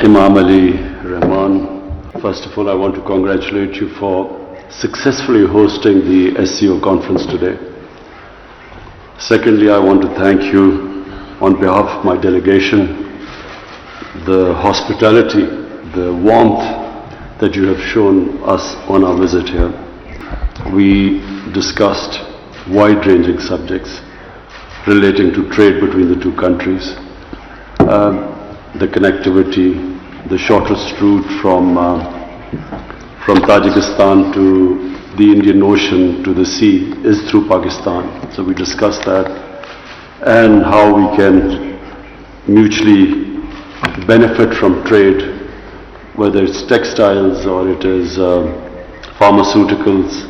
Imam Ali Rahman, first of all, I want to congratulate you for successfully hosting the SCO conference today. Secondly, I want to thank you on behalf of my delegation, the hospitality, the warmth that you have shown us on our visit here. We discussed wide-ranging subjects relating to trade between the two countries, the connectivity, the shortest route from Tajikistan to the Indian Ocean to the sea is through Pakistan. So we discussed that and how we can mutually benefit from trade, whether it's textiles or it is pharmaceuticals,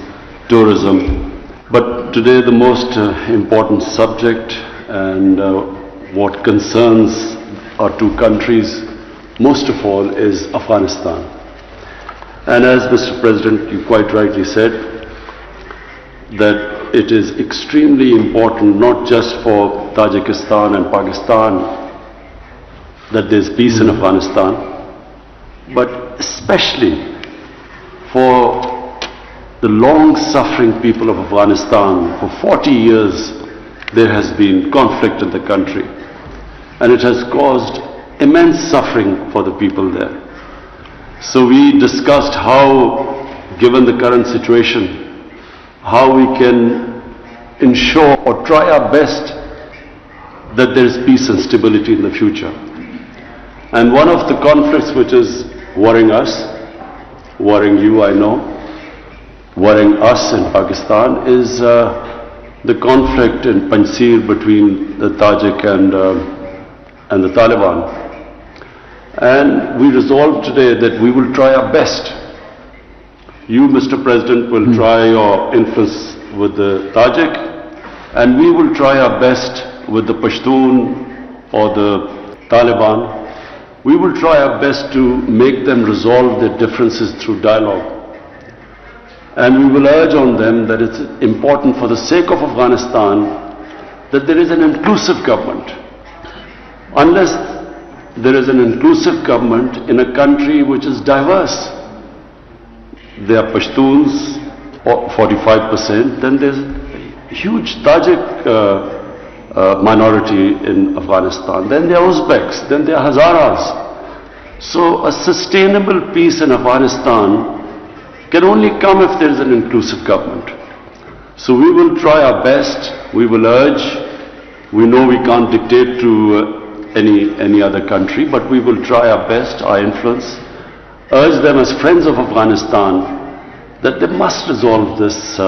tourism. But today the most important subject and what concerns our two countries most of all is Afghanistan. And as Mr. President, you quite rightly said, that it is extremely important not just for Tajikistan and Pakistan that there's peace in Afghanistan, but especially for the long-suffering people of Afghanistan. For 40 years there has been conflict in the country, and it has caused immense suffering for the people there. So we discussed how, given the current situation, how we can ensure or try our best that there is peace and stability in the future. And one of the conflicts which is worrying us, worrying you, I know, worrying us in Pakistan is the conflict in Panjshir between the Tajik and the Taliban. And we resolved today that we will try our best. You, Mr. President, will try your influence with the Tajik, and we will try our best with the Pashtun or the Taliban. We will try our best to make them resolve their differences through dialogue. And we will urge on them that it's important for the sake of Afghanistan that there is an inclusive government. Unless there is an inclusive government in a country which is diverse, there are Pashtuns, 45%, then there's a huge Tajik minority in Afghanistan, then there are Uzbeks, then there are Hazaras. So a sustainable peace in Afghanistan can only come if there is an inclusive government. So we will try our best, we will urge. We know we can't dictate to any other country, but we will try our best, our influence, urge them as friends of Afghanistan that they must resolve this,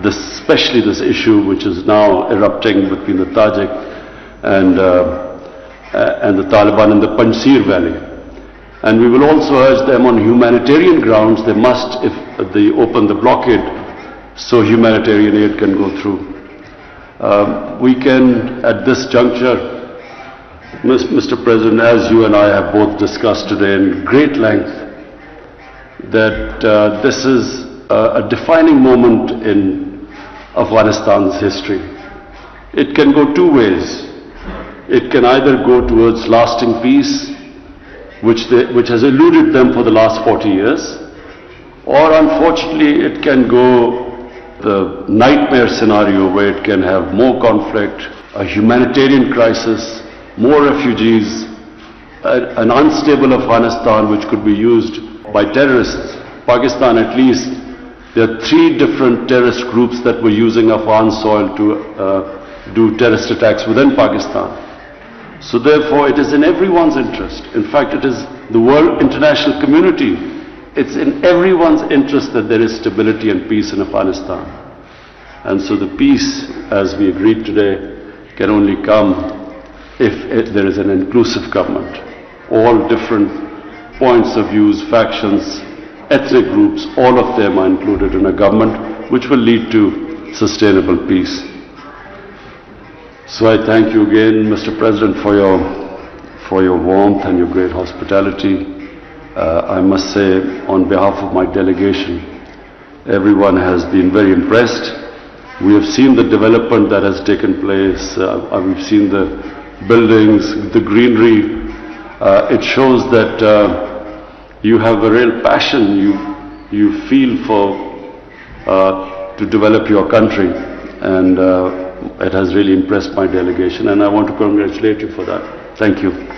especially this issue which is now erupting between the Tajik and the Taliban in the Panjshir Valley. And we will also urge them on humanitarian grounds, they must, if they open the blockade, so humanitarian aid can go through. We can, at this juncture, Mr. President, as you and I have both discussed today in great length, that this is a defining moment in Afghanistan's history. It can go two ways. It can either go towards lasting peace, which has eluded them for the last 40 years, or unfortunately it can go the nightmare scenario where it can have more conflict, a humanitarian crisis, more refugees, an unstable Afghanistan which could be used by terrorists. Pakistan, at least, there are 3 different terrorist groups that were using Afghan soil to do terrorist attacks within Pakistan. So therefore it is in everyone's interest. In fact, it is the world international community. It's in everyone's interest that there is stability and peace in Afghanistan. And so the peace, as we agreed today, can only come if there is an inclusive government. All different points of views, factions, ethnic groups, all of them are included in a government which will lead to sustainable peace. So I thank you again, Mr. President, for your warmth and your great hospitality. I must say, on behalf of my delegation, everyone has been very impressed. We have seen the development that has taken place. We've seen the buildings, the greenery, It shows that you have a real passion, you feel to develop your country, and it has really impressed my delegation, and I want to congratulate you for that. Thank you.